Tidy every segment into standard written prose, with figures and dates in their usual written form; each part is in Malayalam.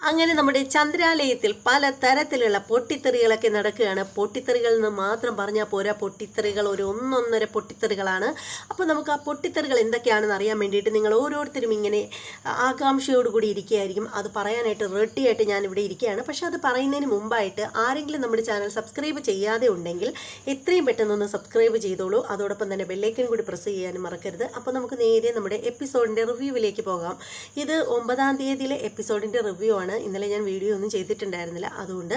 അങ്ങനെ നമ്മുടെ ചന്ദ്രാലയത്തിൽ പല തരത്തിലുള്ള പൊട്ടിത്തെറികളൊക്കെ നടക്കുകയാണ്. പൊട്ടിത്തെറികൾ എന്ന് മാത്രം പറഞ്ഞാൽ പോരാ, പൊട്ടിത്തെറികൾ ഒരു ഒന്നൊന്നര പൊട്ടിത്തെറികളാണ്. അപ്പോൾ നമുക്ക് ആ പൊട്ടിത്തെറികൾ എന്തൊക്കെയാണെന്ന് അറിയാൻ വേണ്ടിയിട്ട് നിങ്ങൾ ഓരോരുത്തരും ഇങ്ങനെ ആകാംക്ഷയോടുകൂടി ഇരിക്കുകയായിരിക്കും. അത് പറയാനായിട്ട് റെഡിയായിട്ട് ഞാനിവിടെ ഇരിക്കുകയാണ്. പക്ഷേ അത് പറയുന്നതിന് മുമ്പായിട്ട് ആരെങ്കിലും നമ്മുടെ ചാനൽ സബ്സ്ക്രൈബ് ചെയ്യാതെ ഉണ്ടെങ്കിൽ എത്രയും പെട്ടെന്നൊന്ന് സബ്സ്ക്രൈബ് ചെയ്തോളൂ. അതോടൊപ്പം തന്നെ ബെല്ലൈക്കൻ കൂടി പ്രസ് ചെയ്യാനും മറക്കരുത്. അപ്പോൾ നമുക്ക് നേരെ നമ്മുടെ എപ്പിസോഡിൻ്റെ റിവ്യൂവിലേക്ക് പോകാം. ഇത് 9-ാം തീയതിയിലെ എപ്പിസോഡിൻ്റെ റിവ്യൂ ആണ്. ഇന്നലെ ഞാൻ വീഡിയോ ഒന്നും ചെയ്തിട്ടുണ്ടായിരുന്നില്ല. അതുകൊണ്ട്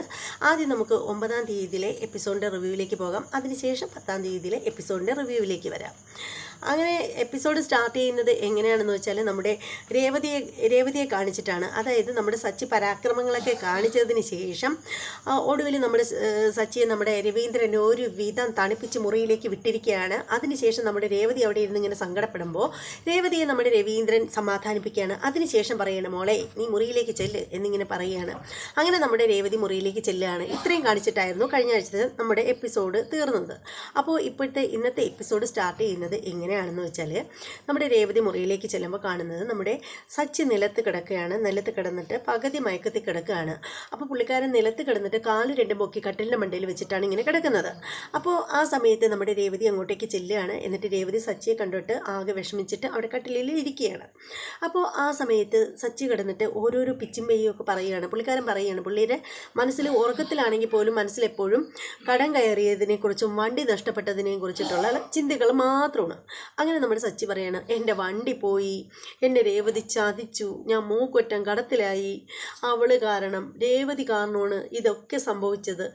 ആദ്യം നമുക്ക് 9-ാം തീയതിയിലെ എപ്പിസോഡിൻ്റെ റിവ്യൂവിലേക്ക് പോകാം. അതിനുശേഷം 10-ാം തീയതിയിലെ എപ്പിസോഡിൻ്റെ റിവ്യൂവിലേക്ക് വരാം. അങ്ങനെ എപ്പിസോഡ് സ്റ്റാർട്ട് ചെയ്യുന്നത് എങ്ങനെയാണെന്ന് വെച്ചാൽ നമ്മുടെ രേവതിയെ കാണിച്ചിട്ടാണ്. അതായത് നമ്മുടെ സച്ചി പരാക്രമങ്ങളൊക്കെ കാണിച്ചതിന് ശേഷം ഒടുവിൽ നമ്മുടെ സച്ചിയെ നമ്മുടെ രവീന്ദ്രൻ ഒരു വിധം തണുപ്പിച്ച് മുറിയിലേക്ക് വിട്ടിരിക്കുകയാണ്. അതിനുശേഷം നമ്മുടെ രേവതി അവിടെ ഇരുന്ന് ഇങ്ങനെ സങ്കടപ്പെടുമ്പോൾ രേവതിയെ നമ്മുടെ രവീന്ദ്രൻ സമാധാനിപ്പിക്കുകയാണ്. അതിനുശേഷം പറയുകയാണ്, മോളെ നീ മുറിയിലേക്ക് ചെല്ല് എന്നിങ്ങനെ പറയുകയാണ്. അങ്ങനെ നമ്മുടെ രേവതി മുറിയിലേക്ക് ചെല്ലുകയാണ്. ഇത്രയും കാണിച്ചിട്ടായിരുന്നു കഴിഞ്ഞ ആഴ്ച നമ്മുടെ എപ്പിസോഡ് തീർന്നത്. അപ്പോൾ ഇന്നത്തെ എപ്പിസോഡ് സ്റ്റാർട്ട് ചെയ്യുന്നത് എങ്ങനെയാണെന്ന് വെച്ചാൽ നമ്മുടെ രേവതി മുറിയിലേക്ക് ചെല്ലുമ്പോൾ കാണുന്നത് നമ്മുടെ സച്ചി നിലത്ത് കിടക്കുകയാണ്. നിലത്ത് കിടന്നിട്ട് പകുതി മയക്കത്തിൽ കിടക്കുകയാണ്. അപ്പോൾ പുള്ളിക്കാരൻ നിലത്ത് കിടന്നിട്ട് കാല് രണ്ടും പൊക്കി കട്ടിലിൻ്റെ മണ്ടയിൽ വെച്ചിട്ടാണ് ഇങ്ങനെ കിടക്കുന്നത്. അപ്പോൾ ആ സമയത്ത് നമ്മുടെ രേവതി അങ്ങോട്ടേക്ക് ചെല്ലുകയാണ്. എന്നിട്ട് രേവതി സച്ചിയെ കണ്ടിട്ട് ആകെ വിഷമിച്ചിട്ട് അവിടെ കട്ടിലിൽ ഇരിക്കുകയാണ്. അപ്പോൾ ആ സമയത്ത് സച്ചി കിടന്നിട്ട് ഓരോരോ പിച്ചും പെയ്യും ഒക്കെ പറയുകയാണ്. പുള്ളിക്കാരൻ പറയുകയാണ്, പുള്ളിയുടെ മനസ്സിൽ ഉറക്കത്തിലാണെങ്കിൽ പോലും മനസ്സിലെപ്പോഴും കടം കയറിയതിനെക്കുറിച്ചും വണ്ടി നഷ്ടപ്പെട്ടതിനെയും കുറിച്ചിട്ടുള്ള ചിന്തകൾ മാത്രമാണ്. അങ്ങനെ നമ്മുടെ സച്ചി പറയാണ്, എൻ്റെ വണ്ടി പോയി, എൻ്റെ രേവതി ചതിച്ചു, ഞാൻ മൂക്കൊറ്റം കടത്തിലായി, അവള് കാരണം രേവതി കാരണമാണ് ഇതൊക്കെ സംഭവിച്ചത്,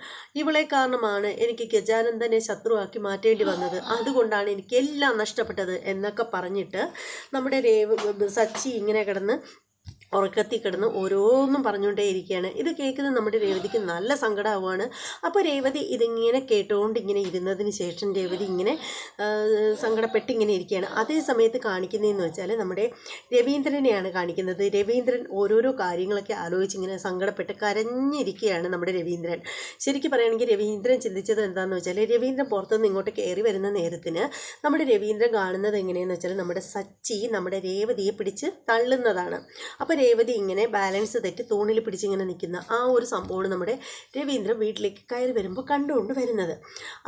ഇവളെ കാരണമാണ് എനിക്ക് ഗജാനന്ദനെ ശത്രുവാക്കി മാറ്റേണ്ടി വന്നത്, അതുകൊണ്ടാണ് എനിക്ക് എല്ലാം നഷ്ടപ്പെട്ടത് എന്നൊക്കെ പറഞ്ഞിട്ട് നമ്മുടെ സച്ചി ഇങ്ങനെ കിടന്ന് ഉറക്കത്തിൽ കിടന്ന് ഓരോന്നും പറഞ്ഞുകൊണ്ടേയിരിക്കുകയാണ്. ഇത് കേൾക്കുന്നത് നമ്മുടെ രേവതിക്ക് നല്ല സങ്കടമാവുകയാണ്. അപ്പോൾ രേവതി ഇതിങ്ങനെ കേട്ടുകൊണ്ട് ഇങ്ങനെ ഇരുന്നതിന് ശേഷം രേവതി ഇങ്ങനെ സങ്കടപ്പെട്ട് ഇങ്ങനെ ഇരിക്കുകയാണ്. അതേ സമയത്ത് കാണിക്കുന്നതെന്ന് വെച്ചാൽ നമ്മുടെ രവീന്ദ്രനെയാണ് കാണിക്കുന്നത്. രവീന്ദ്രൻ ഓരോരോ കാര്യങ്ങളൊക്കെ ആലോചിച്ച് ഇങ്ങനെ സങ്കടപ്പെട്ട് കരഞ്ഞിരിക്കുകയാണ് നമ്മുടെ രവീന്ദ്രൻ. ശരിക്കും പറയുകയാണെങ്കിൽ രവീന്ദ്രൻ ചിന്തിച്ചത് എന്താണെന്ന് വെച്ചാൽ രവീന്ദ്രൻ പുറത്തുനിന്ന് ഇങ്ങോട്ട് കയറി വരുന്ന നേരത്തിന് നമ്മുടെ രവീന്ദ്രൻ കാണുന്നത് എങ്ങനെയെന്ന് വെച്ചാൽ നമ്മുടെ സച്ചി നമ്മുടെ രേവതിയെ പിടിച്ച് തള്ളുന്നതാണ്. അപ്പോൾ രേവതി ഇങ്ങനെ ബാലൻസ് തെറ്റി തൂണിൽ പിടിച്ചിങ്ങനെ നിൽക്കുന്ന ആ ഒരു സംഭവമാണ് നമ്മുടെ രവീന്ദ്രൻ വീട്ടിലേക്ക് കയറി വരുമ്പോൾ കണ്ടുകൊണ്ട് വരുന്നത്.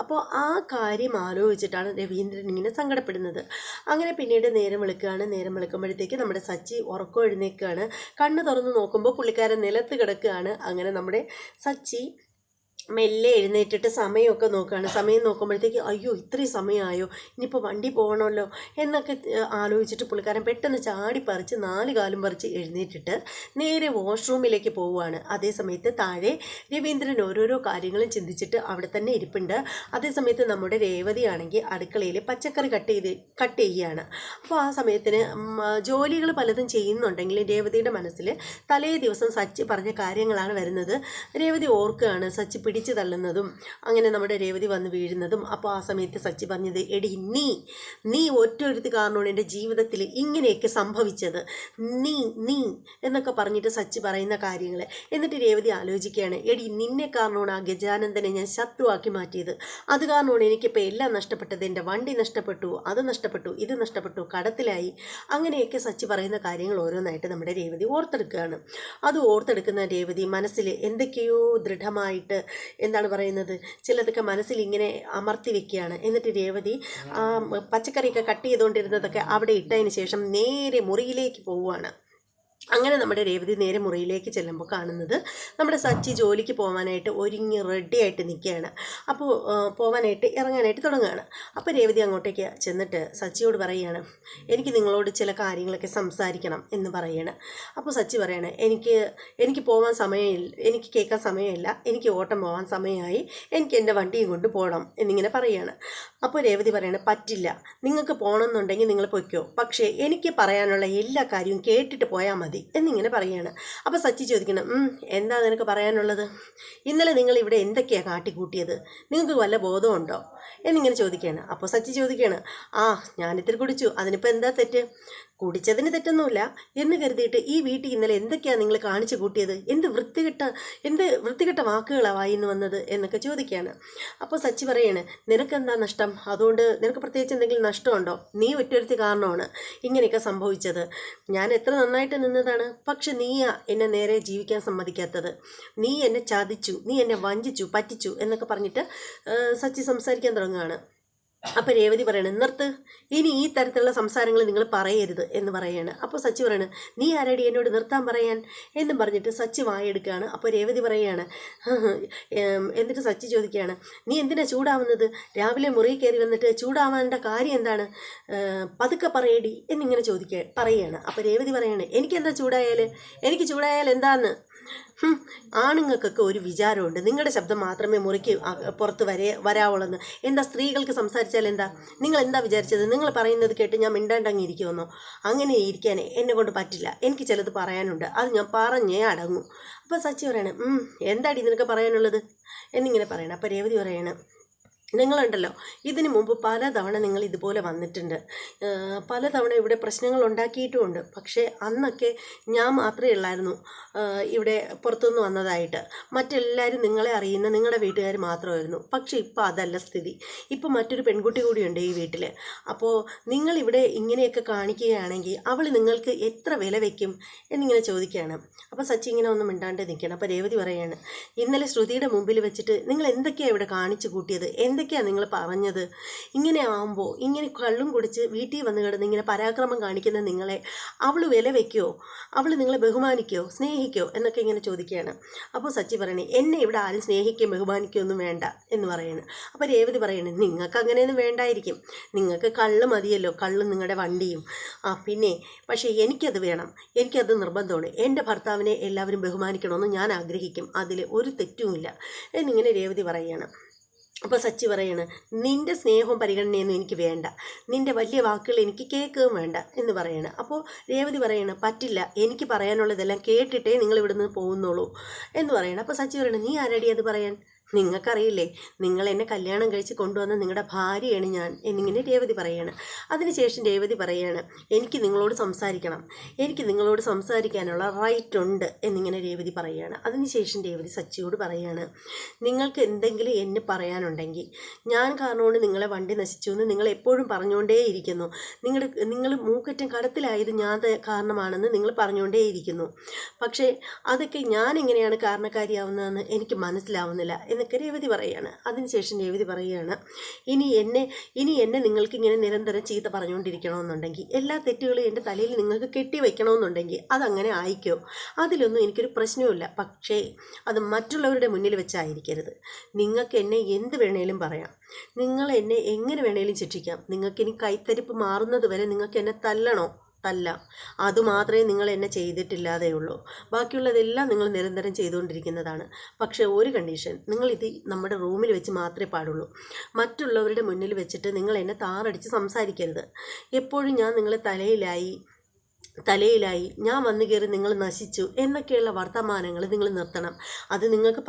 അപ്പോൾ ആ കാര്യം ആലോചിച്ചിട്ടാണ് രവീന്ദ്രൻ ഇങ്ങനെ സങ്കടപ്പെടുന്നത്. അങ്ങനെ പിന്നീട് നേരം വെളുക്കുകയാണ്. നേരം വെളുക്കുമ്പോഴത്തേക്ക് നമ്മുടെ സച്ചി ഉറക്കം എഴുന്നേൽക്കുകയാണ്. കണ്ണ് തുറന്ന് നോക്കുമ്പോൾ പുള്ളിക്കാരൻ നിലത്ത് കിടക്കുകയാണ്. അങ്ങനെ നമ്മുടെ സച്ചി മെല്ലെ എഴുന്നേറ്റിട്ട് സമയമൊക്കെ നോക്കുകയാണ്. സമയം നോക്കുമ്പോഴത്തേക്ക് അയ്യോ ഇത്രയും സമയമായോ, ഇനിയിപ്പോൾ വണ്ടി പോകണമല്ലോ എന്നൊക്കെ ആലോചിച്ചിട്ട് പുള്ളിക്കാരൻ പെട്ടെന്ന് ചാടിപ്പറിച്ച് 4 കാലും പറിച്ച് എഴുന്നേറ്റിട്ട് നേരെ വാഷ്റൂമിലേക്ക് പോവുകയാണ്. അതേസമയത്ത് താഴെ രവീന്ദ്രൻ ഓരോരോ കാര്യങ്ങളും ചിന്തിച്ചിട്ട് അവിടെ തന്നെ ഇരിപ്പുണ്ട്. അതേസമയത്ത് നമ്മുടെ രേവതിയാണെങ്കിൽ അടുക്കളയിൽ പച്ചക്കറി കട്ട് ചെയ്യുകയാണ്. അപ്പോൾ ആ സമയത്തിന് ജോലികൾ പലതും ചെയ്യുന്നുണ്ടെങ്കിലും രേവതിയുടെ മനസ്സിൽ തലേ ദിവസം സച്ചി പറഞ്ഞ കാര്യങ്ങളാണ് വരുന്നത്. രേവതി ഓർക്കുകയാണ് സച്ചി പിടിച്ചു തള്ളുന്നതും അങ്ങനെ നമ്മുടെ രേവതി വന്ന് വീഴുന്നതും. അപ്പോൾ ആ സമയത്ത് സച്ചി പറഞ്ഞത്, എടി നീ ഒറ്റൊരുത്തി കാരണമാണ് എൻ്റെ ജീവിതത്തിൽ ഇങ്ങനെയൊക്കെ സംഭവിച്ചത്, നീ എന്നൊക്കെ പറഞ്ഞിട്ട് സച്ചി പറയുന്ന കാര്യങ്ങൾ. എന്നിട്ട് രേവതി ആലോചിക്കുകയാണ്, എടി നിന്നെ കാരണമാണ് ആ ഗജാനന്ദനെ ഞാൻ ശത്രുവാക്കി മാറ്റിയത്, അത് കാരണമാണ് എനിക്കിപ്പോൾ എല്ലാം നഷ്ടപ്പെട്ടത്, എൻ്റെ വണ്ടി നഷ്ടപ്പെട്ടു, അത് നഷ്ടപ്പെട്ടു, ഇത് നഷ്ടപ്പെട്ടു, കടത്തിലായി. അങ്ങനെയൊക്കെ സച്ചി പറയുന്ന കാര്യങ്ങൾ ഓരോന്നായിട്ട് നമ്മുടെ രേവതി ഓർത്തെടുക്കുകയാണ്. അത് ഓർത്തെടുക്കുന്ന രേവതി മനസ്സിൽ എന്തൊക്കെയോ ദൃഢമായിട്ട് എന്താണ് പറയുന്നത്, ചിലതൊക്കെ മനസ്സിൽ ഇങ്ങനെ അമർത്തി വെക്കുകയാണ്. എന്നിട്ട് രേവതി പച്ചക്കറിയൊക്കെ കട്ട് ചെയ്തുകൊണ്ടിരുന്നതൊക്കെ അവിടെ ഇട്ടതിന് ശേഷം നേരെ മുറിയിലേക്ക് പോവുകയാണ്. അങ്ങനെ നമ്മുടെ രേവതി നേരെ മുറിയിലേക്ക് ചെല്ലുമ്പോൾ കാണുന്നത് നമ്മുടെ സച്ചി ജോലിക്ക് പോകാനായിട്ട് ഒരുങ്ങി റെഡിയായിട്ട് നിൽക്കുകയാണ്. അപ്പോൾ പോകാനായിട്ട് ഇറങ്ങാനായിട്ട് തുടങ്ങുകയാണ്. അപ്പോൾ രേവതി അങ്ങോട്ടേക്ക് ചെന്നിട്ട് സച്ചിയോട് പറയുകയാണ്, എനിക്ക് നിങ്ങളോട് ചില കാര്യങ്ങളൊക്കെ സംസാരിക്കണം എന്ന് പറയുകയാണ്. അപ്പോൾ സച്ചി പറയാണ്, എനിക്ക് പോകാൻ സമയമില്ല, എനിക്ക് കേൾക്കാൻ സമയമില്ല, എനിക്ക് ഓട്ടം പോകാൻ സമയമായി, എനിക്ക് എൻ്റെ വണ്ടിയും കൊണ്ട് പോകണം എന്നിങ്ങനെ പറയുകയാണ്. അപ്പോൾ രേവതി പറയാണ്, പറ്റില്ല, നിങ്ങൾക്ക് പോകണമെന്നുണ്ടെങ്കിൽ നിങ്ങൾ പൊയ്ക്കോ, പക്ഷേ എനിക്ക് പറയാനുള്ള എല്ലാ കാര്യവും കേട്ടിട്ട് പോയാൽ മതി എന്നിങ്ങനെ പറയുകയാണ്. അപ്പോൾ സച്ചി ചോദിക്കണം, എന്താ നിനക്ക് പറയാനുള്ളത്, ഇന്നലെ നിങ്ങൾ ഇവിടെ എന്തൊക്കെയാണ് കാട്ടിക്കൂട്ടിയത്, നിങ്ങൾക്ക് വല്ല ബോധമുണ്ടോ എന്നിങ്ങനെ ചോദിക്കുകയാണ്. അപ്പോൾ സച്ചി ചോദിക്കുകയാണ്, ഞാനിത്തിരി കുടിച്ചു, അതിനിപ്പോൾ എന്താ തെറ്റ്, കുടിച്ചതിന് തെറ്റൊന്നുമില്ല എന്ന് കരുതിയിട്ട് ഈ വീട്ടിൽ ഇന്നലെ എന്തൊക്കെയാണ് നിങ്ങൾ കാണിച്ചു കൂട്ടിയത്, എന്ത് വൃത്തികെട്ട വാക്കുകളാണ് വായിന്ന് വന്നത് എന്നൊക്കെ ചോദിക്കുകയാണ്. അപ്പോൾ സച്ചി പറയാണ്, നിനക്കെന്താ നഷ്ടം, അതുകൊണ്ട് നിനക്ക് പ്രത്യേകിച്ച് എന്തെങ്കിലും നഷ്ടമുണ്ടോ, നീ ഒറ്റൊരുത്തി കാരണമാണ് ഇങ്ങനെയൊക്കെ സംഭവിച്ചത്, ഞാൻ എത്ര നന്നായിട്ട് നിന്ന് ജീവിക്കുന്നതാണ്. പക്ഷെ നീയാ എന്നെ നേരെ ജീവിക്കാൻ സമ്മതിക്കാത്തത്. നീ എന്നെ ചതിച്ചു, നീ എന്നെ വഞ്ചിച്ചു, പറ്റിച്ചു എന്നൊക്കെ പറഞ്ഞിട്ട് സച്ചി സംസാരിക്കാൻ തുടങ്ങുകയാണ്. അപ്പം രേവതി പറയണം, നിർത്ത്, ഇനി ഈ തരത്തിലുള്ള സംസാരങ്ങൾ നിങ്ങൾ പറയരുത് എന്ന് പറയാണ്. അപ്പോൾ സച്ചി പറയണ്, നീ ആരടി എന്നോട് നിർത്താൻ പറയാൻ എന്നും പറഞ്ഞിട്ട് സച്ചി വായെടുക്കുകയാണ്. അപ്പോൾ രേവതി പറയുകയാണ്. എന്നിട്ട് സച്ചി ചോദിക്കുകയാണ്, നീ എന്തിനാ ചൂടാവുന്നത്? രാവിലെ മുറി കയറി വന്നിട്ട് ചൂടാവാനുള്ള കാര്യം എന്താണ്? പതുക്കെ പറയടി എന്നിങ്ങനെ പറയുകയാണ്. അപ്പോൾ രേവതി പറയാണ്, എനിക്കെന്താ ചൂടായാൽ? എനിക്ക് ചൂടായാൽ എന്താന്ന്? ആണുങ്ങൾക്കൊക്കെ ഒരു വിചാരമുണ്ട്, നിങ്ങളുടെ ശബ്ദം മാത്രമേ മുറിക്ക് പുറത്ത് വരാവുള്ളെന്ന്. എന്താ സ്ത്രീകൾക്ക് സംസാരിച്ചാൽ എന്താ? നിങ്ങൾ എന്താ വിചാരിച്ചത്? നിങ്ങൾ പറയുന്നത് കേട്ട് ഞാൻ മിണ്ടാണ്ടങ്ങി ഇരിക്കുമെന്നോ? അങ്ങനെ ഇരിക്കാനേ എന്നെ കൊണ്ട് പറ്റില്ല. എനിക്ക് ചിലത് പറയാനുണ്ട്, അത് ഞാൻ പറഞ്ഞേ അടങ്ങൂ. അപ്പോൾ സച്ചി പറയണേ, എന്താടി നിനക്ക് പറയാനുള്ളത് എന്നിങ്ങനെ പറയണം. അപ്പോൾ രേവതി പറയണം, നിങ്ങളുണ്ടല്ലോ, ഇതിനു മുമ്പ് പലതവണ നിങ്ങൾ ഇതുപോലെ വന്നിട്ടുണ്ട്, പലതവണ ഇവിടെ പ്രശ്നങ്ങൾ ഉണ്ടാക്കിയിട്ടുമുണ്ട്. പക്ഷേ അന്നൊക്കെ ഞാൻ മാത്രമേ ഉള്ളായിരുന്നു ഇവിടെ പുറത്തുനിന്ന് വന്നതായിട്ട്. മറ്റെല്ലാവരും നിങ്ങളെ അറിയുന്ന നിങ്ങളുടെ വീട്ടുകാർ മാത്രമായിരുന്നു. പക്ഷേ ഇപ്പോൾ അതല്ല സ്ഥിതി. ഇപ്പോൾ മറ്റൊരു പെൺകുട്ടി കൂടിയുണ്ട് ഈ വീട്ടിൽ. അപ്പോൾ നിങ്ങളിവിടെ ഇങ്ങനെയൊക്കെ കാണിക്കുകയാണെങ്കിൽ അവൾ നിങ്ങൾക്ക് എത്ര വില വയ്ക്കും എന്നിങ്ങനെ ചോദിക്കുകയാണ്. അപ്പോൾ സച്ചി ഇങ്ങനെ ഒന്നും മിണ്ടാണ്ട് നിൽക്കണം. അപ്പോൾ രേവതി പറയാണ്, ഇന്നലെ ശ്രുതിയുടെ മുമ്പിൽ വെച്ചിട്ട് നിങ്ങൾ എന്തൊക്കെയാണ് ഇവിടെ കാണിച്ചു കൂട്ടിയത്? എന്തൊക്കെയാണ് നിങ്ങൾ പറഞ്ഞത്? ഇങ്ങനെ ആകുമ്പോൾ, ഇങ്ങനെ കള്ളും കുടിച്ച് വീട്ടിൽ വന്ന് കിടന്ന് ഇങ്ങനെ പരാക്രമം കാണിക്കുന്ന നിങ്ങളെ അവൾ വില വയ്ക്കുമോ? അവൾ നിങ്ങളെ ബഹുമാനിക്കുമോ, സ്നേഹിക്കുമോ എന്നൊക്കെ ഇങ്ങനെ ചോദിക്കുകയാണ്. അപ്പോൾ സച്ചി പറയണേ, എന്നെ ഇവിടെ ആരും സ്നേഹിക്കുകയും ബഹുമാനിക്കുകയോ ഒന്നും വേണ്ട എന്ന് പറയണം. അപ്പോൾ രേവതി പറയണേ, നിങ്ങൾക്ക് അങ്ങനെയൊന്നും വേണ്ടായിരിക്കും, നിങ്ങൾക്ക് കള്ള് മതിയല്ലോ, കള്ളും നിങ്ങളുടെ വണ്ടിയും. പിന്നെ പക്ഷേ എനിക്കത് വേണം, എനിക്കത് നിർബന്ധമാണ്. എൻ്റെ ഭർത്താവിനെ എല്ലാവരും ബഹുമാനിക്കണമെന്ന് ഞാൻ ആഗ്രഹിക്കും, അതിൽ ഒരു തെറ്റുമില്ല എന്നിങ്ങനെ രേവതി പറയുകയാണ്. അപ്പോൾ സച്ചി പറയാണ്, നിൻ്റെ സ്നേഹവും പരിഗണനയൊന്നും എനിക്ക് വേണ്ട, നിൻ്റെ വലിയ വാക്കുകൾ എനിക്ക് കേൾക്കുകയും വേണ്ട എന്ന് പറയണം. അപ്പോൾ രേവതി പറയണം, പറ്റില്ല, എനിക്ക് പറയാനുള്ളതെല്ലാം കേട്ടിട്ടേ നിങ്ങൾ ഇവിടുന്ന് പോകുന്നുള്ളൂ എന്ന് പറയണം. അപ്പോൾ സച്ചി പറയണം, നീ ആരടി അത് പറയാൻ? നിങ്ങൾക്കറിയില്ലേ, നിങ്ങൾ എന്നെ കല്യാണം കഴിച്ച് കൊണ്ടുവന്ന നിങ്ങളുടെ ഭാര്യയാണ് ഞാൻ എന്നിങ്ങനെ രേവതി പറയാണ്. അതിനുശേഷം രേവതി പറയാണ്, എനിക്ക് നിങ്ങളോട് സംസാരിക്കണം, എനിക്ക് നിങ്ങളോട് സംസാരിക്കാനുള്ള റൈറ്റ് ഉണ്ട് എന്നിങ്ങനെ രേവതി പറയുകയാണ്. അതിനുശേഷം രേവതി സച്ചിയോട് പറയാണ്, നിങ്ങൾക്ക് എന്തെങ്കിലും എന്നെ പറയാനുണ്ടെങ്കിൽ, ഞാൻ കാരണമാണ് നിങ്ങളെ വണ്ടി നശിച്ചു എന്ന് നിങ്ങൾ എപ്പോഴും പറഞ്ഞുകൊണ്ടേയിരിക്കുന്നു, നിങ്ങൾ മൂക്കറ്റം കടത്തിലായത് ഞാൻ കാരണമാണെന്ന് നിങ്ങൾ പറഞ്ഞുകൊണ്ടേയിരിക്കുന്നു. പക്ഷേ അതൊക്കെ ഞാൻ എങ്ങനെയാണ് കാരണക്കാരിയാവുന്നതെന്ന് എനിക്ക് മനസ്സിലാവുന്നില്ല എന്നൊക്കെ രേവതി പറയുകയാണ്. അതിനുശേഷം രേവതി പറയുകയാണ്, ഇനി എന്നെ നിങ്ങൾക്ക് ഇങ്ങനെ നിരന്തരം ചീത്ത പറഞ്ഞുകൊണ്ടിരിക്കണമെന്നുണ്ടെങ്കിൽ, എല്ലാ തെറ്റുകളും എൻ്റെ തലയിൽ നിങ്ങൾക്ക് കെട്ടിവെക്കണമെന്നുണ്ടെങ്കിൽ അതങ്ങനെ ആയിക്കോ, അതിലൊന്നും എനിക്കൊരു പ്രശ്നവുമില്ല. പക്ഷേ അത് മറ്റുള്ളവരുടെ മുന്നിൽ വെച്ചായിരിക്കരുത്. നിങ്ങൾക്ക് എന്നെ എന്ത് വേണേലും പറയാം, നിങ്ങൾ എന്നെ എങ്ങനെ വേണേലും ശിക്ഷിക്കാം, നിങ്ങൾക്കിനി കൈത്തരിപ്പ് മാറുന്നത് വരെ നിങ്ങൾക്ക് എന്നെ തല്ലാം, അതുമാത്രമേ നിങ്ങൾ എന്നെ ചെയ്തിട്ടില്ലാതെയുള്ളൂ. ബാക്കിയുള്ളതെല്ലാം നിങ്ങൾ നിരന്തരം ചെയ്തുകൊണ്ടിരിക്കുന്നതാണ്. പക്ഷേ ഒരു കണ്ടീഷൻ, നിങ്ങളിത് നമ്മുടെ റൂമിൽ വെച്ച് മാത്രമേ പാടുള്ളൂ. മറ്റുള്ളവരുടെ മുന്നിൽ വെച്ചിട്ട് നിങ്ങൾ എന്നെ താറടിച്ച് സംസാരിക്കരുത്. എപ്പോഴും ഞാൻ നിങ്ങളെ തലയിലായി ഞാൻ വന്നു കയറി നിങ്ങൾ നശിച്ചു എന്നൊക്കെയുള്ള വർത്തമാനങ്ങൾ നിങ്ങൾ നിർത്തണം. അത് നിങ്ങൾക്ക്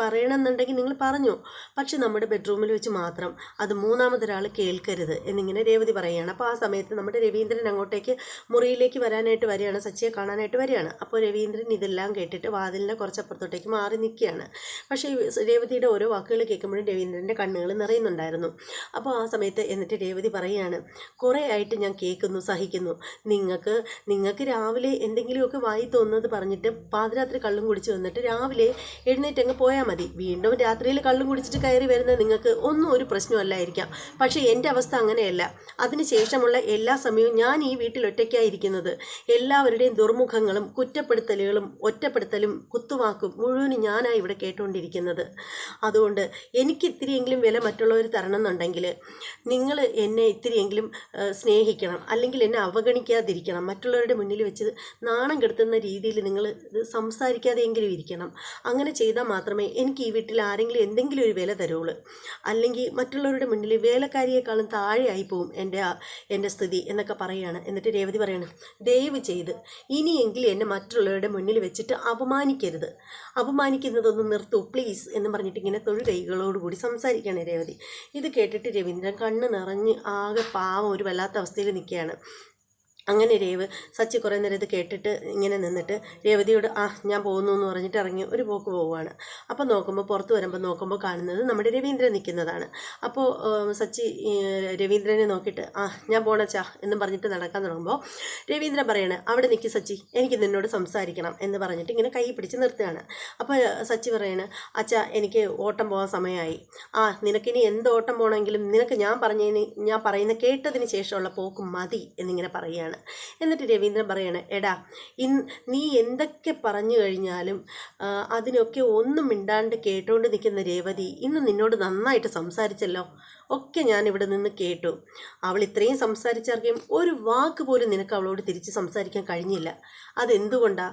പറയണമെന്നുണ്ടെങ്കിൽ നിങ്ങൾ പറഞ്ഞു, പക്ഷെ നമ്മുടെ ബെഡ്റൂമിൽ വെച്ച് മാത്രം, അത് മൂന്നാമതൊരാൾ കേൾക്കരുത് എന്നിങ്ങനെ രേവതി പറയുകയാണ്. അപ്പോൾ ആ സമയത്ത് നമ്മുടെ രവീന്ദ്രൻ അങ്ങോട്ടേക്ക് മുറിയിലേക്ക് വരാനായിട്ട് വരികയാണ്, സച്ചിയെ കാണാനായിട്ട് വരികയാണ്. അപ്പോൾ രവീന്ദ്രൻ ഇതെല്ലാം കേട്ടിട്ട് വാതിലിൻ്റെ കുറച്ചപ്പുറത്തോട്ടേക്ക് മാറി നിൽക്കുകയാണ്. പക്ഷേ രേവതിയുടെ ഓരോ വാക്കുകൾ കേൾക്കുമ്പോഴും രവീന്ദ്രൻ്റെ കണ്ണുകൾ നിറയുന്നുണ്ടായിരുന്നു. അപ്പോൾ ആ സമയത്ത് എന്നിട്ട് രേവതി പറയുകയാണ്, കുറേ ആയിട്ട് ഞാൻ കേൾക്കുന്നു, സഹിക്കുന്നു, നിങ്ങൾക്ക് രാവിലെ എന്തെങ്കിലുമൊക്കെ വായി തോന്നുന്നത് പറഞ്ഞിട്ട് പാതിരാത്രി കള്ളും കുടിച്ച് വന്നിട്ട് രാവിലെ എഴുന്നേറ്റ് അങ്ങ് പോയാൽ മതി. വീണ്ടും രാത്രിയിൽ കള്ളും കുടിച്ചിട്ട് കയറി വരുന്നത് നിങ്ങൾക്ക് ഒന്നും ഒരു പ്രശ്നമല്ലായിരിക്കാം. പക്ഷേ എൻ്റെ അവസ്ഥ അങ്ങനെയല്ല. അതിനുശേഷമുള്ള എല്ലാ സമയവും ഞാൻ ഈ വീട്ടിൽ ഒറ്റയ്ക്കായിരിക്കുന്നത്. എല്ലാവരുടെയും ദുർമുഖങ്ങളും കുറ്റപ്പെടുത്തലുകളും ഒറ്റപ്പെടുത്തലും കുത്തുവാക്കും മുഴുവനും ഞാനാണ് ഇവിടെ കേട്ടുകൊണ്ടിരിക്കുന്നത്. അതുകൊണ്ട് എനിക്ക് ഇത്തിരിയെങ്കിലും വില മറ്റുള്ളവർ തരണം എന്നുണ്ടെങ്കിൽ നിങ്ങൾ എന്നെ ഇത്തിരിയെങ്കിലും സ്നേഹിക്കണം, അല്ലെങ്കിൽ എന്നെ അവഗണിക്കാതിരിക്കണം. മറ്റുള്ളവരുടെ മുന്നിൽ വെച്ച് നാണം കെടുത്തുന്ന രീതിയിൽ നിങ്ങൾ സംസാരിക്കാതെയെങ്കിലും ഇരിക്കണം. അങ്ങനെ ചെയ്താൽ മാത്രമേ എനിക്ക് ഈ വീട്ടിൽ ആരെങ്കിലും എന്തെങ്കിലും ഒരു വില തരുള്ളൂ. അല്ലെങ്കിൽ മറ്റുള്ളവരുടെ മുന്നിൽ വേലക്കാരിയേക്കാളും താഴെയായി പോവും എൻ്റെ സ്ഥിതി എന്നൊക്കെ പറയുകയാണ്. എന്നിട്ട് രേവതി പറയണം, ദയവ് ചെയ്ത് ഇനിയെങ്കിലും എന്നെ മറ്റുള്ളവരുടെ മുന്നിൽ വെച്ചിട്ട് അപമാനിക്കുന്നതൊന്ന് നിർത്തൂ പ്ലീസ് എന്ന് പറഞ്ഞിട്ട് ഇങ്ങനെ തൊഴുകൈകളോടുകൂടി സംസാരിക്കുകയാണ് രേവതി. ഇത് കേട്ടിട്ട് രവീന്ദ്രൻ കണ്ണ് നിറഞ്ഞ് ആകെ പാവം ഒരു വല്ലാത്ത അവസ്ഥയിൽ നിൽക്കുകയാണ്. അങ്ങനെ സച്ചി കുറേ നേരം ഇത് കേട്ടിട്ട് ഇങ്ങനെ നിന്നിട്ട് രേവതിയോട് ഞാൻ പോകുന്നു എന്ന് പറഞ്ഞിട്ട് ഇറങ്ങി ഒരു പോക്ക് പോവുകയാണ്. അപ്പോൾ നോക്കുമ്പോൾ പുറത്ത് വരുമ്പോൾ നോക്കുമ്പോൾ കാണുന്നത് നമ്മുടെ രവീന്ദ്രൻ നിൽക്കുന്നതാണ്. അപ്പോൾ സച്ചി രവീന്ദ്രനെ നോക്കിയിട്ട് ഞാൻ പോണച്ചാ എന്നും പറഞ്ഞിട്ട് നടക്കാൻ തുടങ്ങുമ്പോൾ രവീന്ദ്രൻ പറയണേ അവിടെ നിൽക്കി സച്ചി, എനിക്ക് നിന്നോട് സംസാരിക്കണം എന്ന് പറഞ്ഞിട്ട് ഇങ്ങനെ കൈ പിടിച്ച് നിർത്തുകയാണ്. അപ്പോൾ സച്ചി പറയണേ അച്ഛാ എനിക്ക് ഓട്ടം പോകാൻ സമയമായി. നിനക്കിനി എന്ത് ഓട്ടം പോകണമെങ്കിലും നിനക്ക് ഞാൻ പറയുന്ന കേട്ടതിന് ശേഷമുള്ള പോക്ക് മതി എന്നിങ്ങനെ പറയുകയാണ്. എന്നിട്ട് രവീന്ദ്രൻ പറയാണ് എടാ നീ എന്തൊക്കെ പറഞ്ഞു കഴിഞ്ഞാലും അതിനൊക്കെ ഒന്നും മിണ്ടാണ്ട് കേട്ടോണ്ട് നിൽക്കുന്ന രേവതി ഇന്ന് നിന്നോട് നന്നായിട്ട് സംസാരിച്ചല്ലോ, ഒക്കെ ഞാൻ ഇവിടെ നിന്ന് കേട്ടു. അവൾ ഇത്രയും സംസാരിച്ചറിയും ഒരു വാക്ക് പോലും നിനക്ക് അവളോട് തിരിച്ച് സംസാരിക്കാൻ കഴിഞ്ഞില്ല. അതെന്തുകൊണ്ടാ?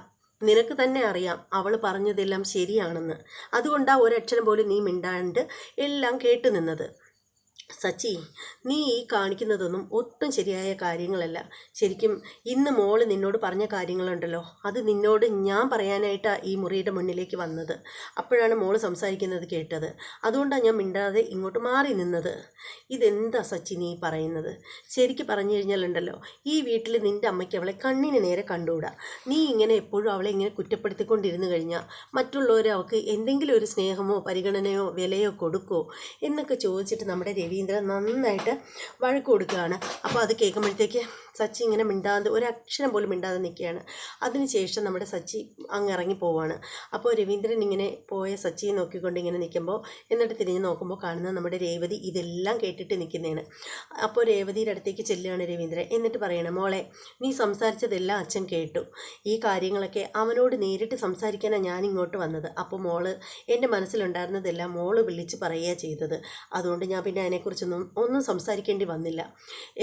നിനക്ക് തന്നെ അറിയാം അവൾ പറഞ്ഞതെല്ലാം ശരിയാണെന്ന്. അതുകൊണ്ടാ ഒരക്ഷരം പോലും നീ മിണ്ടാണ്ട് എല്ലാം കേട്ടു നിന്നത്. സച്ചി, നീ ഈ കാണിക്കുന്നതൊന്നും ഒട്ടും ശരിയായ കാര്യങ്ങളല്ല. ശരിക്കും ഇന്ന് മോള് നിന്നോട് പറഞ്ഞ കാര്യങ്ങളുണ്ടല്ലോ, അത് നിന്നോട് ഞാൻ പറയാനായിട്ടാണ് ഈ മുറിയുടെ മുന്നിലേക്ക് വന്നത്. അപ്പോഴാണ് മോള് സംസാരിക്കുന്നത് കേട്ടത്. അതുകൊണ്ടാണ് ഞാൻ മിണ്ടാതെ ഇങ്ങോട്ട് മാറി നിന്നത്. ഇതെന്താ സച്ചി നീ പറയുന്നത്? ശരിക്കും പറഞ്ഞു കഴിഞ്ഞാലുണ്ടല്ലോ, ഈ വീട്ടിൽ നിൻ്റെ അമ്മയ്ക്ക് അവളെ കണ്ണിന് നേരെ കണ്ടുകൂടാ. നീ ഇങ്ങനെ എപ്പോഴും അവളെ ഇങ്ങനെ കുറ്റപ്പെടുത്തിക്കൊണ്ടിരുന്നു കഴിഞ്ഞാൽ മറ്റുള്ളവർ അവൾക്ക് എന്തെങ്കിലും ഒരു സ്നേഹമോ പരിഗണനയോ വിലയോ കൊടുക്കുമോ എന്നൊക്കെ ചോദിച്ചിട്ട് നമ്മുടെ രവീന്ദ്രൻ നന്നായിട്ട് വഴക്ക് കൊടുക്കുകയാണ്. അപ്പോൾ അത് കേൾക്കുമ്പോഴത്തേക്ക് സച്ചി ഇങ്ങനെ മിണ്ടാതെ ഒരക്ഷരം പോലും മിണ്ടാതെ നിൽക്കുകയാണ്. അതിനുശേഷം നമ്മുടെ സച്ചി അങ്ങ് ഇറങ്ങി പോവുകയാണ്. അപ്പോൾ രവീന്ദ്രൻ ഇങ്ങനെ പോയ സച്ചിയെ നോക്കിക്കൊണ്ട് ഇങ്ങനെ നിൽക്കുമ്പോൾ എന്നിട്ട് തിരിഞ്ഞ് നോക്കുമ്പോൾ കാണുന്നത് നമ്മുടെ രേവതി ഇതെല്ലാം കേട്ടിട്ട് നിൽക്കുന്നതാണ്. അപ്പോൾ രേവതിയുടെ അടുത്തേക്ക് ചെല്ലുകയാണ് രവീന്ദ്രൻ. എന്നിട്ട് പറയണം മോളെ, നീ സംസാരിച്ചതെല്ലാം അച്ഛൻ കേട്ടു. ഈ കാര്യങ്ങളൊക്കെ അവനോട് നേരിട്ട് സംസാരിക്കാനാണ് ഞാൻ ഇങ്ങോട്ട് വന്നത്. അപ്പോൾ മോള് എൻ്റെ മനസ്സിലുണ്ടായിരുന്നതെല്ലാം മോള് വിളിച്ച് പറയുക ചെയ്തത്. അതുകൊണ്ട് ഞാൻ പിന്നെ ഒന്നും സംസാരിക്കേണ്ടി വന്നില്ല.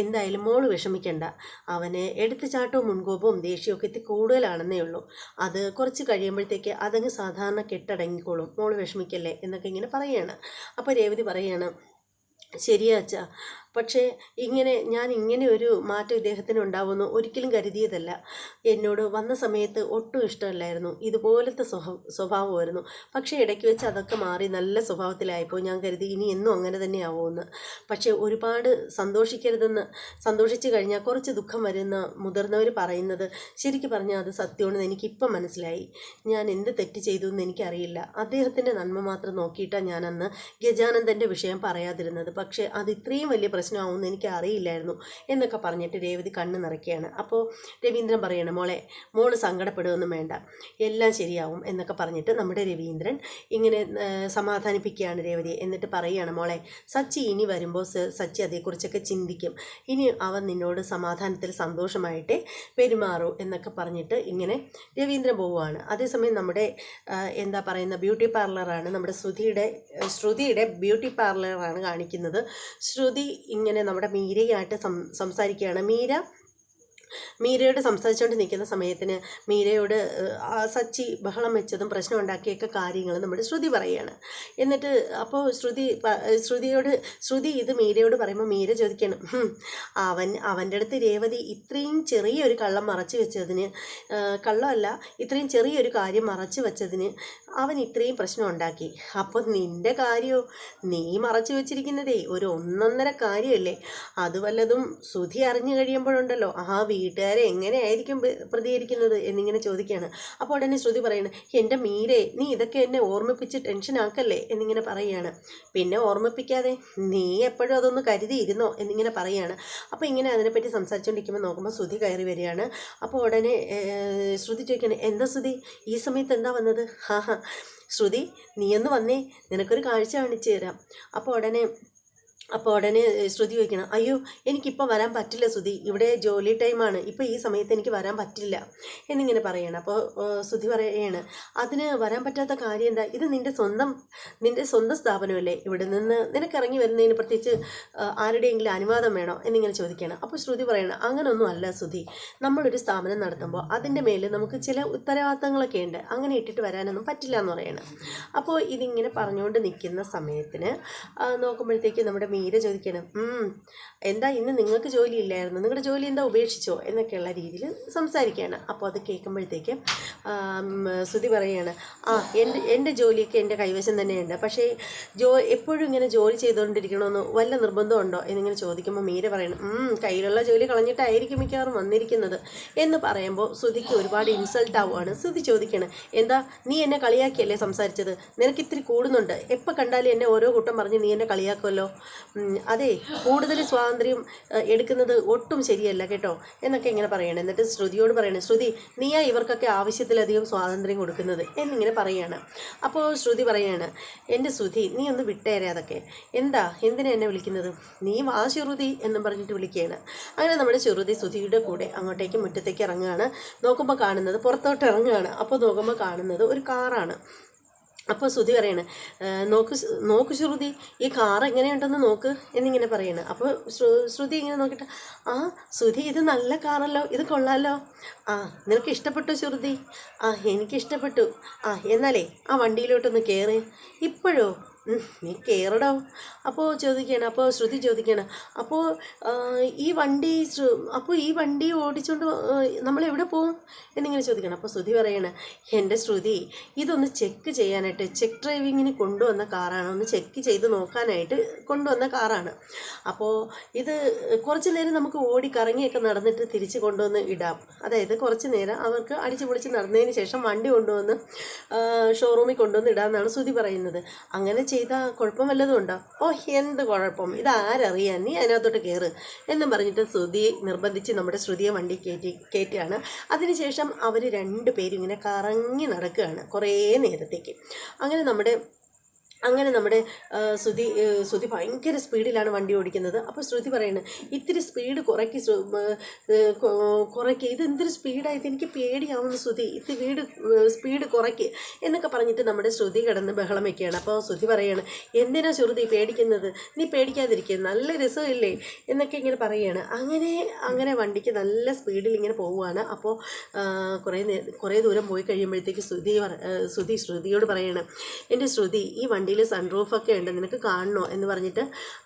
എന്തായാലും മോള് വിഷമിക്കണ്ട. അവന് എടുത്തുചാട്ടവും മുൻകോപവും ദേഷ്യമൊക്കെ എത്തി കൂടുതലാണെന്നേ ഉള്ളൂ. അത് കുറച്ച് കഴിയുമ്പോഴത്തേക്ക് അതങ്ങ് സാധാരണ കെട്ടടങ്ങിക്കോളും. മോള് വിഷമിക്കല്ലേ എന്നൊക്കെ ഇങ്ങനെ പറയുകയാണ്. അപ്പോൾ രേവതി പറയുകയാണ് ശരിയാ അച്ഛാ, പക്ഷേ ഞാൻ ഇങ്ങനെ ഒരു മാറ്റം ഇദ്ദേഹത്തിന് ഉണ്ടാവുമെന്ന് ഒരിക്കലും കരുതിയതല്ല. എന്നോട് വന്ന സമയത്ത് ഒട്ടും ഇഷ്ടമല്ലായിരുന്നു, ഇതുപോലത്തെ സ്വഭാവമായിരുന്നു. പക്ഷേ ഇടയ്ക്ക് വെച്ച് അതൊക്കെ മാറി നല്ല സ്വഭാവത്തിലായപ്പോൾ ഞാൻ കരുതി ഇനി എന്നും അങ്ങനെ തന്നെ ആവുമെന്ന്. പക്ഷേ ഒരുപാട് സന്തോഷിച്ചു കഴിഞ്ഞാൽ കുറച്ച് ദുഃഖം വരുന്ന മുതിർന്നവർ പറയുന്നത് ശരിക്കും പറഞ്ഞാൽ അത് സത്യമാണെന്ന് എനിക്കിപ്പം മനസ്സിലായി. ഞാൻ എന്ത് തെറ്റ് ചെയ്തു എന്ന് എനിക്കറിയില്ല. അദ്ദേഹത്തിൻ്റെ നന്മ മാത്രം നോക്കിയിട്ടാണ് ഞാൻ അന്ന് ഗജാനന്ദൻ്റെ വിഷയം പറയാതിരുന്നത്. പക്ഷേ അത് ഇത്രയും വലിയ പ്രശ്നമാവുമെന്ന് എനിക്ക് അറിയില്ലായിരുന്നു എന്നൊക്കെ പറഞ്ഞിട്ട് രേവതി കണ്ണ് നിറയ്ക്കുകയാണ്. അപ്പോൾ രവീന്ദ്രൻ പറയണം മോള് സങ്കടപ്പെടുകയൊന്നും വേണ്ട, എല്ലാം ശരിയാവും എന്നൊക്കെ പറഞ്ഞിട്ട് നമ്മുടെ രവീന്ദ്രൻ ഇങ്ങനെ സമാധാനിപ്പിക്കുകയാണ് രേവതിയെ. എന്നിട്ട് പറയുകയാണ് മോളെ, സച്ചി ഇനി വരുമ്പോൾ സച്ചി അതേക്കുറിച്ചൊക്കെ ചിന്തിക്കും. ഇനി അവൻ നിന്നോട് സമാധാനത്തിൽ സന്തോഷമായിട്ടേ പെരുമാറൂ എന്നൊക്കെ പറഞ്ഞിട്ട് ഇങ്ങനെ രവീന്ദ്രൻ പോവുകയാണ്. അതേസമയം നമ്മുടെ ബ്യൂട്ടി പാർലറാണ്, നമ്മുടെ ശ്രുതിയുടെ ബ്യൂട്ടി പാർലറാണ് കാണിക്കുന്നത്. ശ്രുതി ഇങ്ങനെ നമ്മുടെ മീരയായിട്ട് സംസാരിക്കുകയാണ്. മീരയോട് സംസാരിച്ചുകൊണ്ട് നിൽക്കുന്ന സമയത്തിന് മീരയോട് സച്ചി ബഹളം വെച്ചതും പ്രശ്നം ഉണ്ടാക്കിയൊക്കെ കാര്യങ്ങൾ നമ്മുടെ ശ്രുതി പറയുകയാണ്. എന്നിട്ട് അപ്പോൾ ശ്രുതി ഇത് മീരയോട് പറയുമ്പോൾ മീര ചോദിക്കണം, അവൻ്റെ അടുത്ത് രേവതി ഇത്രയും ചെറിയൊരു കള്ളം മറച്ചു വെച്ചതിന്, കള്ളമല്ല ഇത്രയും ചെറിയൊരു കാര്യം മറച്ചു വെച്ചതിന് അവൻ ഇത്രയും പ്രശ്നം ഉണ്ടാക്കി. അപ്പോൾ നിൻ്റെ കാര്യമോ, നീ മറച്ചു വെച്ചിരിക്കുന്നതേ ഒരു 1.5 കാര്യമല്ലേ. അത് വല്ലതും ശ്രുതി അറിഞ്ഞു കഴിയുമ്പോഴുണ്ടല്ലോ വീട്ടുകാരെ എങ്ങനെയായിരിക്കും പ്രതികരിക്കുന്നത് എന്നിങ്ങനെ ചോദിക്കുകയാണ്. അപ്പോൾ ഉടനെ ശ്രുതി പറയുന്നത്, എൻ്റെ മീരെ നീ ഇതൊക്കെ എന്നെ ഓർമ്മിപ്പിച്ച് ടെൻഷൻ ആക്കല്ലേ എന്നിങ്ങനെ പറയുകയാണ്. പിന്നെ ഓർമ്മിപ്പിക്കാതെ നീ എപ്പോഴും അതൊന്ന് കരുതിയിരുന്നോ എന്നിങ്ങനെ പറയുകയാണ്. അപ്പോൾ ഇങ്ങനെ അതിനെപ്പറ്റി സംസാരിച്ചുകൊണ്ടിരിക്കുമ്പോൾ നോക്കുമ്പോൾ ശ്രുതി കയറി വരികയാണ്. അപ്പോൾ ഉടനെ ശ്രുതി ചോദിക്കുകയാണ്, എന്താ ശ്രുതി ഈ സമയത്ത് എന്താ വന്നത്? ശ്രുതി നീയൊന്ന് വന്നേ, നിനക്കൊരു കാഴ്ച കാണിച്ചു തരാം. അപ്പോൾ ഉടനെ ശ്രുതി ചോദിക്കണം, അയ്യോ എനിക്കിപ്പോൾ വരാൻ പറ്റില്ല ശ്രുതി, ഇവിടെ ജോലി ടൈമാണ്, ഇപ്പോൾ ഈ സമയത്ത് എനിക്ക് വരാൻ പറ്റില്ല എന്നിങ്ങനെ പറയണം. അപ്പോൾ ശ്രുതി പറയാണ്, അതിന് വരാൻ പറ്റാത്ത കാര്യം എന്താ? ഇത് നിൻ്റെ സ്വന്തം സ്ഥാപനമല്ലേ, ഇവിടെ നിന്ന് നിനക്ക് ഇറങ്ങി വരുന്നതിന് പ്രത്യേകിച്ച് ആരുടെയെങ്കിലും അനുവാദം വേണോ എന്നിങ്ങനെ ചോദിക്കണം. അപ്പോൾ ശ്രുതി പറയണം, അങ്ങനെയൊന്നും അല്ല ശ്രുതി, നമ്മളൊരു സ്ഥാപനം നടത്തുമ്പോൾ അതിൻ്റെ മേലെ നമുക്ക് ചില ഉത്തരവാദിത്തങ്ങളൊക്കെ ഉണ്ട്, അങ്ങനെ ഇട്ടിട്ട് വരാനൊന്നും പറ്റില്ല എന്ന് പറയണം. അപ്പോൾ ഇതിങ്ങനെ പറഞ്ഞുകൊണ്ട് നിൽക്കുന്ന സമയത്തിന് നോക്കുമ്പോഴത്തേക്ക് നമ്മുടെ മീര ചോദിക്കണം, എന്താ ഇന്ന് നിങ്ങൾക്ക് ജോലി ഇല്ലായിരുന്നു, നിങ്ങളുടെ ജോലി എന്താ ഉപേക്ഷിച്ചോ എന്നൊക്കെയുള്ള രീതിയിൽ സംസാരിക്കുകയാണ്. അപ്പോൾ അത് കേൾക്കുമ്പോഴത്തേക്കും ശ്രുതി പറയുകയാണ്, എൻ്റെ ജോലിയൊക്കെ എൻ്റെ കൈവശം തന്നെയുണ്ട്, പക്ഷേ എപ്പോഴും ഇങ്ങനെ ജോലി ചെയ്തുകൊണ്ടിരിക്കണമെന്ന് വല്ല നിർബന്ധമുണ്ടോ എന്നിങ്ങനെ ചോദിക്കുമ്പോൾ മീര പറയണം, കയ്യിലുള്ള ജോലി കളഞ്ഞിട്ടായിരിക്കും മിക്കവാറും വന്നിരിക്കുന്നത് എന്ന് പറയുമ്പോൾ ശ്രുതിക്ക് ഒരുപാട് ഇൻസൾട്ട് ആവുകയാണ്. ശ്രുതി ചോദിക്കണം, എന്താ നീ എന്നെ കളിയാക്കിയല്ലേ സംസാരിച്ചത്, നിനക്ക് ഇത്തിരി കൂടുന്നുണ്ട്, എപ്പോൾ കണ്ടാലും എന്നെ ഓരോ കൂട്ടം പറഞ്ഞ് നീ എന്നെ കളിയാക്കുമല്ലോ, അതെ കൂടുതൽ സ്വാതന്ത്ര്യം എടുക്കുന്നത് ഒട്ടും ശരിയല്ല കേട്ടോ എന്നൊക്കെ ഇങ്ങനെ പറയണം. എന്നിട്ട് ശ്രുതിയോട് പറയണം, ശ്രുതി നീയാ ഇവർക്കൊക്കെ ആവശ്യത്തിലധികം സ്വാതന്ത്ര്യം കൊടുക്കുന്നത് എന്നിങ്ങനെ പറയുകയാണ്. അപ്പോൾ ശ്രുതി പറയാണ്, എൻ്റെ ശ്രുതി നീ ഒന്ന് വിട്ടേരെ അതൊക്കെ, എന്തിനാ എന്നെ വിളിക്കുന്നത്, നീ വാ ശ്രുതി എന്നും പറഞ്ഞിട്ട് വിളിക്കുകയാണ്. അങ്ങനെ നമ്മുടെ ശ്രുതിയുടെ കൂടെ അങ്ങോട്ടേക്ക് മുറ്റത്തേക്ക് ഇറങ്ങുകയാണ്. നോക്കുമ്പോൾ കാണുന്നത് പുറത്തോട്ട് ഇറങ്ങുകയാണ്. അപ്പോൾ നോക്കുമ്പോൾ കാണുന്നത് ഒരു കാറാണ്. അപ്പോൾ ശ്രുതി പറയണേ, നോക്ക് ശ്രുതി ഈ കാർ എങ്ങനെയുണ്ടെന്ന് നോക്ക് എന്നിങ്ങനെ പറയണേ. അപ്പോൾ ശ്രുതി ഇങ്ങനെ നോക്കിയിട്ട്, ശ്രുതി ഇത് നല്ല കാറല്ലോ, ഇത് കൊള്ളാമല്ലോ, നിനക്ക് ഇഷ്ടപ്പെട്ടു ശ്രുതി, എനിക്കിഷ്ടപ്പെട്ടു, എന്നാലേ ആ വണ്ടിയിലോട്ടൊന്ന് കയറി, ഇപ്പോഴോ, നീ കയറടോ. അപ്പോൾ ശ്രുതി ചോദിക്കണം, അപ്പോൾ ഈ വണ്ടി ഓടിച്ചുകൊണ്ട് നമ്മൾ എവിടെ പോവും എന്നിങ്ങനെ ചോദിക്കണം. അപ്പോൾ ശ്രുതി പറയണം, എൻ്റെ ശ്രുതി ഇതൊന്ന് ചെക്ക് ചെയ്യാനായിട്ട്, ചെക്ക് ഡ്രൈവിങ്ങിന് കൊണ്ടുവന്ന കാറാണ്, ഒന്ന് ചെക്ക് ചെയ്ത് നോക്കാനായിട്ട് കൊണ്ടുവന്ന കാറാണ്. അപ്പോൾ ഇത് കുറച്ച് നേരം നമുക്ക് കറങ്ങിയൊക്കെ നടന്നിട്ട് തിരിച്ച് കൊണ്ടുവന്ന് ഇടാം, അതായത് കുറച്ച് നേരം അവർക്ക് അടിച്ചു പൊളിച്ച് നടന്നതിന് ശേഷം വണ്ടി കൊണ്ടുവന്ന് ഷോറൂമിൽ കൊണ്ടുവന്ന് ഇടാമെന്നാണ് ശ്രുതി പറയുന്നത്. അങ്ങനെ ചെയ്താൽ കുഴപ്പം വല്ലതും ഉണ്ടോ? എന്ത് കുഴപ്പം, ഇതാരറിയാൻ, നീ അതിനകത്തോട്ട് കയറ് എന്നും പറഞ്ഞിട്ട് ശ്രുതി നിർബന്ധിച്ച് നമ്മുടെ ശ്രുതിയെ വണ്ടി കയറ്റുകയാണ്. അതിനുശേഷം അവർ രണ്ടുപേരും ഇങ്ങനെ കറങ്ങി നടക്കുകയാണ് കുറേ നേരത്തേക്ക്. അങ്ങനെ നമ്മുടെ ശ്രുതി ഭയങ്കര സ്പീഡിലാണ് വണ്ടി ഓടിക്കുന്നത്. അപ്പോൾ ശ്രുതി പറയുന്നത്, ഇത്തിരി സ്പീഡ് കുറയ്ക്ക്, ഇതെന്തൊരു സ്പീഡായത്, എനിക്ക് പേടിയാവുന്നു ശ്രുതി, ഇത്തിരി സ്പീഡ് കുറയ്ക്ക് എന്നൊക്കെ പറഞ്ഞിട്ട് നമ്മുടെ ശ്രുതി കിടന്ന് ബഹളം വയ്ക്കുകയാണ്. അപ്പോൾ ശ്രുതി പറയാണ്, എന്തിനാ ശ്രുതി പേടിക്കുന്നത്, നീ പേടിക്കാതിരിക്കുക, നല്ല രസമില്ലേ എന്നൊക്കെ ഇങ്ങനെ പറയുകയാണ്. അങ്ങനെ വണ്ടിക്ക് നല്ല സ്പീഡിൽ ഇങ്ങനെ പോവുകയാണ്. അപ്പോൾ കുറേ ദൂരം പോയി കഴിയുമ്പോഴത്തേക്ക് ശ്രുതിയോട് പറയാണ്, എൻ്റെ ശ്രുതി ഈ വണ്ടിയിൽ സൺറൂഫൊക്കെ ഉണ്ട്, നിനക്ക് കാണണോ എന്ന് പറഞ്ഞിട്ട്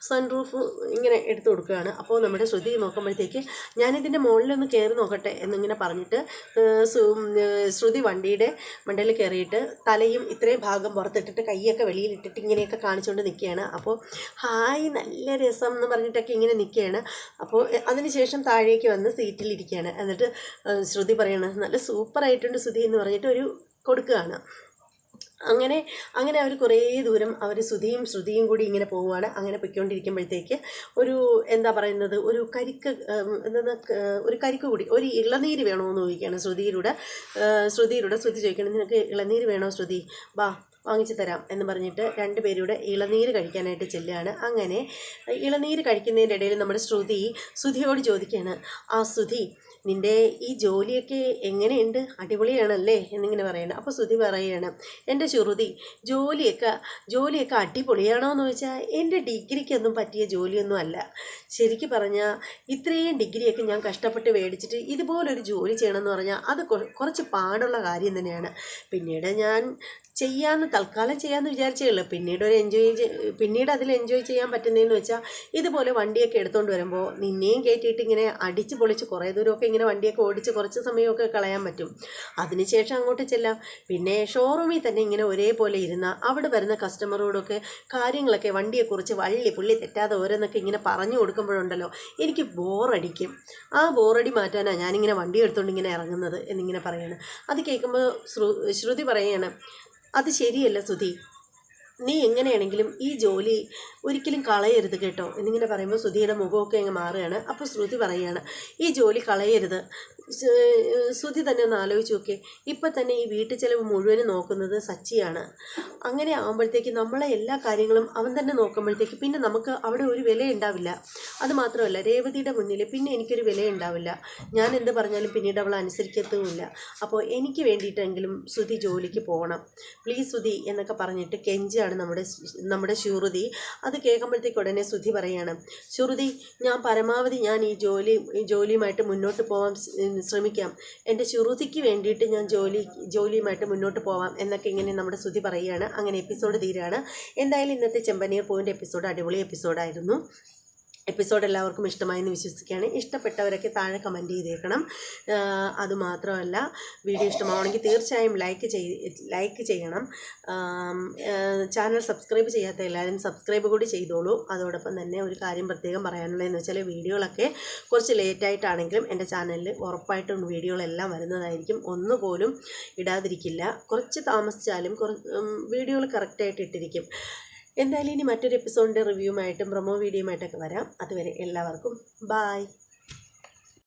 സൺറൂഫ് ഇങ്ങനെ എടുത്തു കൊടുക്കുകയാണ്. അപ്പോൾ നമ്മുടെ ശ്രുതി നോക്കുമ്പോഴത്തേക്ക് ഞാനിതിൻ്റെ മുകളിലൊന്ന് കയറി നോക്കട്ടെ എന്നിങ്ങനെ പറഞ്ഞിട്ട് ശ്രുതി വണ്ടിയുടെ മണ്ടയിൽ കയറിയിട്ട് തലയും ഇത്രയും ഭാഗം പുറത്തിട്ടിട്ട് കൈയൊക്കെ വെളിയിലിട്ടിട്ട് ഇങ്ങനെയൊക്കെ കാണിച്ചുകൊണ്ട് നിൽക്കുകയാണ്. അപ്പോൾ ഹായ് നല്ല രസം എന്ന് പറഞ്ഞിട്ടൊക്കെ ഇങ്ങനെ നിൽക്കുകയാണ്. അപ്പോൾ അതിനുശേഷം താഴേക്ക് വന്ന് സീറ്റിലിരിക്കുകയാണ്. എന്നിട്ട് ശ്രുതി പറയണത് നല്ല സൂപ്പറായിട്ടുണ്ട് ശ്രുതി എന്ന് പറഞ്ഞിട്ട് കൊടുക്കുകയാണ്. അങ്ങനെ അവർ കുറേ ദൂരം ശ്രുതിയും കൂടി ഇങ്ങനെ പോവുകയാണ്. അങ്ങനെ പൊയ്ക്കൊണ്ടിരിക്കുമ്പോഴത്തേക്ക് ഒരു കരിക്ക് കൂടി ഒരു ഇളനീര് വേണമെന്ന് ചോദിക്കുകയാണ് ശ്രുതിയിലൂടെ. ശ്രുതി ചോദിക്കണം, നിനക്ക് ഇളനീര് വേണോ ശ്രുതി, വാ വാങ്ങിച്ചു തരാം എന്ന് പറഞ്ഞിട്ട് രണ്ടുപേരുടെ ഇളനീര് കഴിക്കാനായിട്ട് ചെല്ലുകയാണ്. അങ്ങനെ ഇളനീര് കഴിക്കുന്നതിൻ്റെ ഇടയിൽ നമ്മുടെ ശ്രുതിയോട് ചോദിക്കുകയാണ്, ശ്രുതി നിൻ്റെ ഈ ജോലിയൊക്കെ എങ്ങനെയുണ്ട്, അടിപൊളിയാണല്ലേ എന്നിങ്ങനെ പറയണം. അപ്പോൾ ശ്രുതി പറയുകയാണ്, എൻ്റെ ശ്രുതി ജോലിയൊക്കെ അടിപൊളിയാണോ എന്ന് ചോദിച്ചാൽ എൻ്റെ ഡിഗ്രിക്കൊന്നും പറ്റിയ ജോലിയൊന്നും അല്ല. ശരിക്കും പറഞ്ഞാൽ ഇത്രയും ഡിഗ്രിയൊക്കെ ഞാൻ കഷ്ടപ്പെട്ട് മേടിച്ചിട്ട് ഇതുപോലൊരു ജോലി ചെയ്യണമെന്ന് പറഞ്ഞാൽ അത് കുറച്ച് പാടുള്ള കാര്യം തന്നെയാണ്. പിന്നീട് ഞാൻ തൽക്കാലം ചെയ്യാമെന്ന് വിചാരിച്ചേ ഉള്ളൂ. പിന്നീട് അതിൽ എൻജോയ് ചെയ്യാൻ പറ്റുന്നതെന്ന് വെച്ചാൽ ഇതുപോലെ വണ്ടിയൊക്കെ എടുത്തുകൊണ്ട് വരുമ്പോൾ നിന്നെയും കയറ്റിയിട്ട് ഇങ്ങനെ അടിച്ച് പൊളിച്ച് കുറേ ദൂരമൊക്കെ ഇങ്ങനെ വണ്ടിയൊക്കെ ഓടിച്ച് കുറച്ച് സമയമൊക്കെ കളയാൻ പറ്റും. അതിനുശേഷം അങ്ങോട്ട് ചെല്ലാം. പിന്നെ ഷോറൂമിൽ തന്നെ ഇങ്ങനെ ഒരേപോലെ ഇരുന്ന അവിടെ വരുന്ന കസ്റ്റമറോടൊക്കെ കാര്യങ്ങളൊക്കെ വണ്ടിയെക്കുറിച്ച് പുള്ളി തെറ്റാതെ ഓരോന്നൊക്കെ ഇങ്ങനെ പറഞ്ഞു കൊടുക്കുമ്പോഴുണ്ടല്ലോ എനിക്ക് ബോറടിക്കും. ആ ബോറടി മാറ്റാനാണ് ഞാനിങ്ങനെ വണ്ടി എടുത്തുകൊണ്ട് ഇങ്ങനെ ഇറങ്ങുന്നത് എന്നിങ്ങനെ പറയണം. അത് കേൾക്കുമ്പോൾ ശ്രുതി പറയാണ്, അത് ശരിയല്ല ശ്രുതി, നീ എങ്ങനെയാണെങ്കിലും ഈ ജോലി ഒരിക്കലും കളയരുത് കേട്ടോ എന്നിങ്ങനെ പറയുമ്പോൾ ശ്രുതിയുടെ മുഖമൊക്കെ അങ്ങ് മാറുകയാണ്. അപ്പോൾ ശ്രുതി പറയുകയാണ്, ഈ ജോലി കളയരുത്. ശ്രുതി തന്നെ ഒന്ന് ആലോചിച്ച് നോക്കിയേ, ഇപ്പം തന്നെ ഈ വീട്ടു ചെലവ് മുഴുവനും നോക്കുന്നത് സച്ചിയാണ്. അങ്ങനെ ആകുമ്പോഴത്തേക്ക് നമ്മളെ എല്ലാ കാര്യങ്ങളും അവൻ തന്നെ നോക്കുമ്പോഴത്തേക്ക് പിന്നെ നമുക്ക് അവിടെ ഒരു വില ഉണ്ടാവില്ല. അതുമാത്രമല്ല രേവതിയുടെ മുന്നിൽ പിന്നെ എനിക്കൊരു വില ഉണ്ടാവില്ല. ഞാൻ എന്ത് പറഞ്ഞാലും പിന്നീട് അവൾ അനുസരിക്കത്തുമില്ല. അപ്പോൾ എനിക്ക് വേണ്ടിയിട്ടെങ്കിലും ശ്രുതി ജോലിക്ക് പോകണം, പ്ലീസ് ശ്രുതി എന്നൊക്കെ പറഞ്ഞിട്ട് കെഞ്ചാണ് ചിരിക്കുകയാണ് നമ്മുടെ ശ്രുതി. അത് കേൾക്കുമ്പോഴത്തേക്ക് ഉടനെ ശ്രുതി പറയാണ്, ശ്രുതി ഞാൻ പരമാവധി ഞാൻ ഈ ജോലിയുമായിട്ട് മുന്നോട്ട് പോകാൻ ശ്രമിക്കാം, എൻ്റെ ശ്രുതിക്ക് വേണ്ടിയിട്ട് ഞാൻ ജോലിയുമായിട്ട് മുന്നോട്ട് പോവാം എന്നൊക്കെ ഇങ്ങനെ നമ്മുടെ ശ്രുതി പറയുകയാണ്. അങ്ങനെ എപ്പിസോഡ് തീരാണ്. എന്തായാലും ഇന്നത്തെ ചെമ്പനീർ പൂവിൻ്റെ എപ്പിസോഡ് അടിപൊളി എപ്പിസോഡായിരുന്നു. എപ്പിസോഡ് എല്ലാവർക്കും ഇഷ്ടമായെന്ന് വിശ്വസിക്കുകയാണ്. ഇഷ്ടപ്പെട്ടവരൊക്കെ താഴെ കമൻറ്റ് ചെയ്തേക്കണം. അതുമാത്രമല്ല, വീഡിയോ ഇഷ്ടമാവണമെങ്കിൽ തീർച്ചയായും ലൈക്ക് ചെയ്യണം. ചാനൽ സബ്സ്ക്രൈബ് ചെയ്യാത്ത എല്ലാവരും സബ്സ്ക്രൈബ് കൂടി ചെയ്തോളൂ. അതോടൊപ്പം തന്നെ ഒരു കാര്യം പ്രത്യേകം പറയാനുള്ളതെന്ന് വെച്ചാൽ, വീഡിയോകളൊക്കെ കുറച്ച് ലേറ്റായിട്ടാണെങ്കിലും എൻ്റെ ചാനലിൽ ഉറപ്പായിട്ടും വീഡിയോകളെല്ലാം വരുന്നതായിരിക്കും. ഒന്നുപോലും ഇടാതിരിക്കില്ല. കുറച്ച് താമസിച്ചാലും വീഡിയോകൾ കറക്റ്റായിട്ട് ഇട്ടിരിക്കും. എന്തായാലും ഇനി മറ്റൊരു എപ്പിസോഡിൻ്റെ റിവ്യൂമായിട്ടും പ്രൊമോ വീഡിയോയുമായിട്ടൊക്കെ വരാം. അതുവരെ എല്ലാവർക്കും ബായ്.